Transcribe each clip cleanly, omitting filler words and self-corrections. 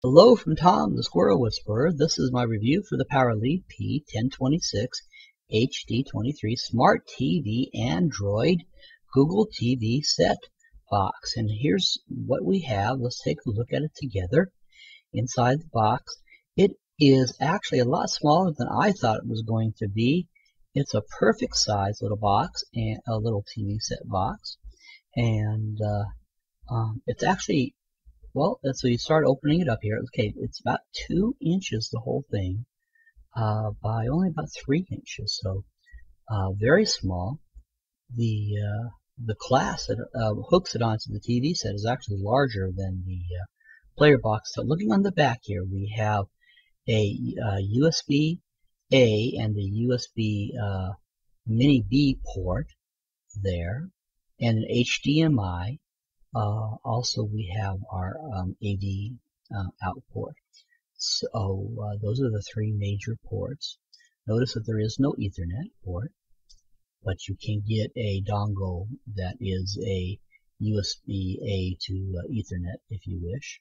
Hello from Tom, the Squirrel Whisperer. This is my review for the Powerlead P1026 HD23 Smart TV Android Google TV set box. And here's what we have. Let's take a look at it together. Inside the box, it is actually a lot smaller than I thought it was going to be. It's a perfect size little box, and a little TV set box. And it's actually, well, so you start opening it up here. Okay, it's about 2 inches, the whole thing, by only about 3 inches, so very small. The class that hooks it onto the TV set is actually larger than the player box. So looking on the back here, we have a USB-A and a USB mini B port there, and an HDMI. Also, we have our AV out port. So those are the 3 major ports. Notice that there is no Ethernet port, but you can get a dongle that is a USB-A to Ethernet if you wish.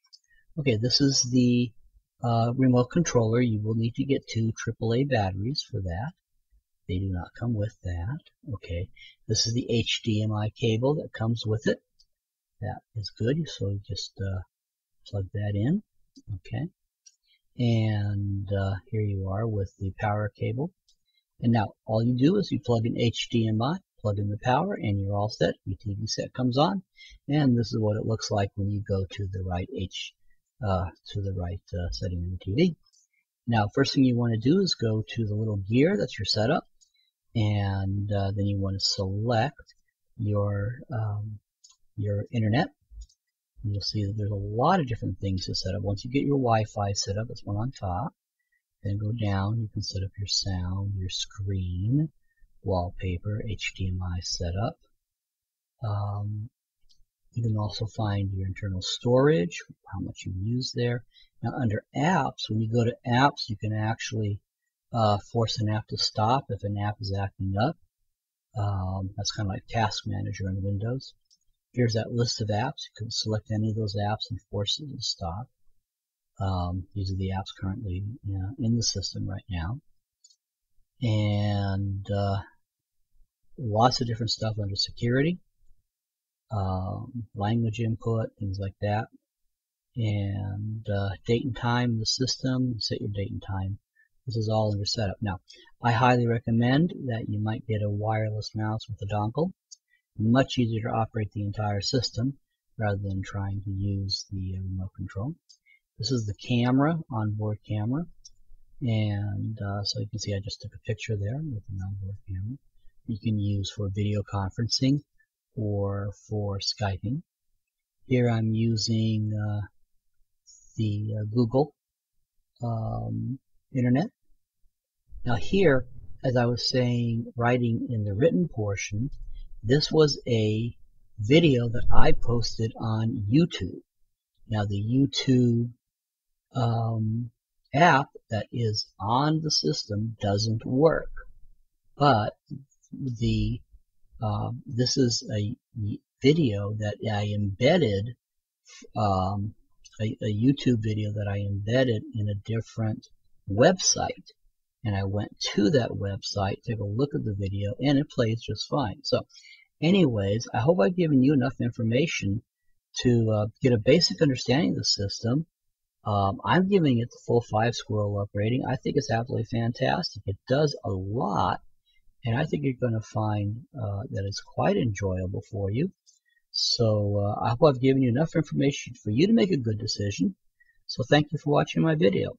Okay, this is the remote controller. You will need to get 2 AAA batteries for that. They do not come with that. Okay, this is the HDMI cable that comes with it. That is good, so you just plug that in. Okay, and here you are with the power cable. And now all you do is you plug in HDMI, plug in the power, and you're all set. Your TV set comes on, and this is what it looks like when you go to the right setting in the TV. Now, first thing you want to do is go to the little gear that's your setup, and then you want to select your internet. And you'll see that there's a lot of different things to set up. Once you get your Wi-Fi set up, it's one on top. Then go down, you can set up your sound, your screen, wallpaper, HDMI setup. You can also find your internal storage, how much you use there. Now under apps, when you go to apps, you can actually force an app to stop if an app is acting up. That's kind of like Task Manager in Windows. Here's that list of apps. You can select any of those apps and force it to stop. These are the apps currently in the system right now. And lots of different stuff under security, language input, things like that. And date and time in the system, set your date and time. This is all under setup. Now, I highly recommend that you might get a wireless mouse with a dongle. Much easier to operate the entire system rather than trying to use the remote control. This is the camera, onboard camera, and so you can see I just took a picture there with an onboard camera. You can use for video conferencing or for Skyping. Here I'm using the Google Internet. Now here, as I was saying, writing in the written portion, this was a video that I posted on YouTube. Now the YouTube app that is on the system doesn't work, but this is a video that I embedded, a YouTube video that I embedded in a different website. And I went to that website, took a look at the video, and it plays just fine. So anyways, I hope I've given you enough information to get a basic understanding of the system. I'm giving it the full 5 Squirrel up rating. I think it's absolutely fantastic. It does a lot, and I think you're going to find that it's quite enjoyable for you. So I hope I've given you enough information for you to make a good decision. So thank you for watching my video.